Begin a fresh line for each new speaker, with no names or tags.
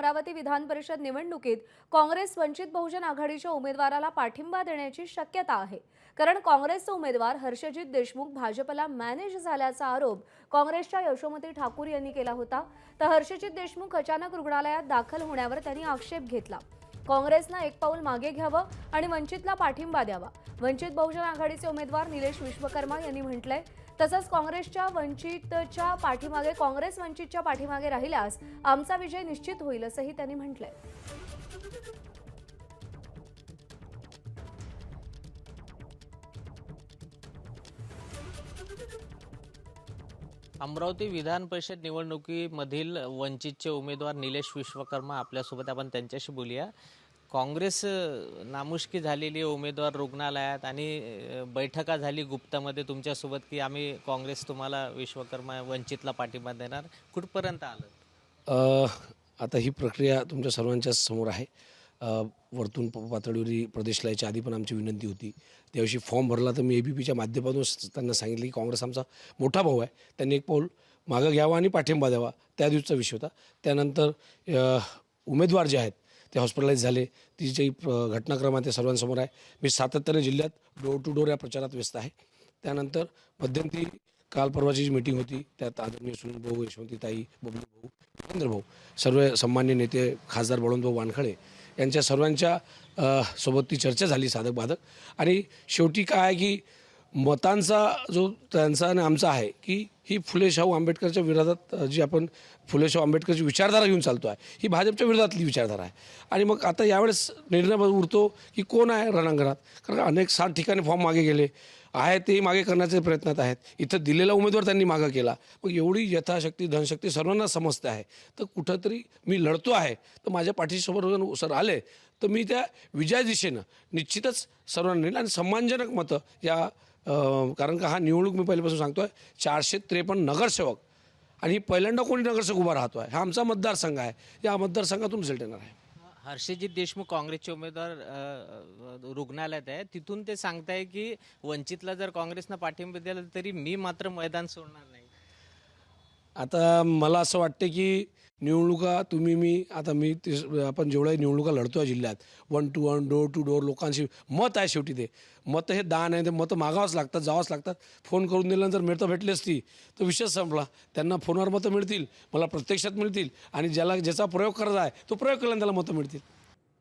अमरावती विधान परिषद निवडणुकीत काँग्रेस वंचित बहुजन आघाडीच्या उमेदवाराला पाठिंबा देण्याची शक्यता आहे। कारण काँग्रेसचे उमेदवार हर्षजित देशमुख भाजपला मॅनेज झाल्याचा आरोप काँग्रेसच्या यशोमती ठाकूर यांनी केला होता। तर हर्षजित देशमुख अचानक रुग्णालयात दाखल होण्यावर त्यांनी आक्षेप घेतला। काँग्रेसनं एक पाऊल मागे घ्यावं आणि वंचितला पाठिंबा द्यावा, वंचित बहुजन आघाडीचे उमेदवार निलेश विश्वकर्मा यांनी म्हटलंय। तसंच काँग्रेस वंचितच्या पाठीमागे राहिल्यास आमचा विजय निश्चित होईल असंही त्यांनी म्हटलंय।
अमरावती विधान परिषद निवडणुकीमधील वंचितचे उमेदवार निलेश विश्वकर्मा आपल्यासोबत, आपण त्यांच्याशी बोलूया। काँग्रेस नामुष्की झालेली उमेदवार रुग्णालयात आणि बैठका झाली गुप्तामध्ये तुमच्यासोबत की आम्ही काँग्रेस तुम्हाला विश्वकर्मा वंचितला पाठिंबा देणार, कुठपर्यंत आलं?
आता ही प्रक्रिया तुमच्या सर्वांच्या समोर आहे। वरतून पातळीवर प्रदेशला याच्या आधी पण आमची विनंती होती, त्याविषयी फॉर्म भरला तर मी ABPच्या माध्यमातून त्यांना सांगितलं की काँग्रेस आमचा मोठा भाऊ आहे, त्यांनी एक पाऊल मागं घ्यावा आणि पाठिंबा द्यावा, त्या दिवसाचा विषय होता। त्यानंतर उमेदवार जे आहेत ते हॉस्पिटलाइज झाले, ती जी घटनाक्रम आहे ते सर्वांसमोर आहे। मी सातत्याने जिल्ह्यात डोर टू डोर या प्रचारात व्यस्त आहे। त्यानंतर मध्यंतरी काल परवाची जी मीटिंग होती त्यात आदरणीय सुनील भाऊ, यशवंतीताई, बबलू भाऊ, जितेंद्र भाऊ, सर्व सन्मान्य नेते, खासदार बळवंतभाऊ वानखळे यांच्या सर्वांच्या सोबत ती चर्चा झाली साधक बाधक। आणि शेवटी काय आहे की मतांचा जो त्यांचा आणि आमचा आहे की ही फुले शाहू आंबेडकरच्या विरोधात जी आपण फुले शाहू आंबेडकरची विचारधारा घेऊन चालतो आहे, ही भाजपच्या विरोधातली विचारधारा आहे। आणि मग आता यावेळेस निर्णय उरतो की कोण आहे रणांगणात, कारण अनेक 60 ठिकाणी फॉर्म मागे गेले आहे, ते मागे करण्याचे प्रयत्नात आहेत। इथं दिलेला उमेदवार त्यांनी मागं केला, मग एवढी यथाशक्ती धनशक्ती सर्वांना समजते आहे, तर कुठंतरी मी लढतो आहे, तर माझ्या पाठीसोबत सर आले तर मी त्या विजय दिशेनं निश्चितच सर्वांना नेईल आणि सम्मानजनक मतं या कारण का हा निवडणूक मी पहिल्यापासून सांगतो आहे 453 नगरसेवक आणि पहिल्यांदा कोणी नगरसेवक उभा राहतो आहे, हा आमचा मतदारसंघ आहे, या मतदारसंघातून रिझल्ट येणार आहे।
हर्षजित देशमुख काँग्रेसचे उमेदवार रुग्णालयात आहे, तिथून ते सांगताय की वंचितला जर काँग्रेसनं पाठिंबा दिला तरी मी मात्र मैदान सोडणार नाही।
आता मला असं वाटते की निवडणुका आपण जेवढ्या निवडणुका लढतो आहे जिल्ह्यात 1 to 1 डोर टू डोर लोकांशी मत आहे, शेवटी ते मतं हे दान आहे, ते मतं मागावंच लागतात, जावंच लागतात। फोन करून दिल्यानंतर मिळतं भेटली असती तर विषय संपला, त्यांना फोनवर मतं मिळतील, मला प्रत्यक्षात मिळतील आणि ज्याचा प्रयोग करायचा आहे तो प्रयोग केल्यानंतर त्याला मतं मिळतील।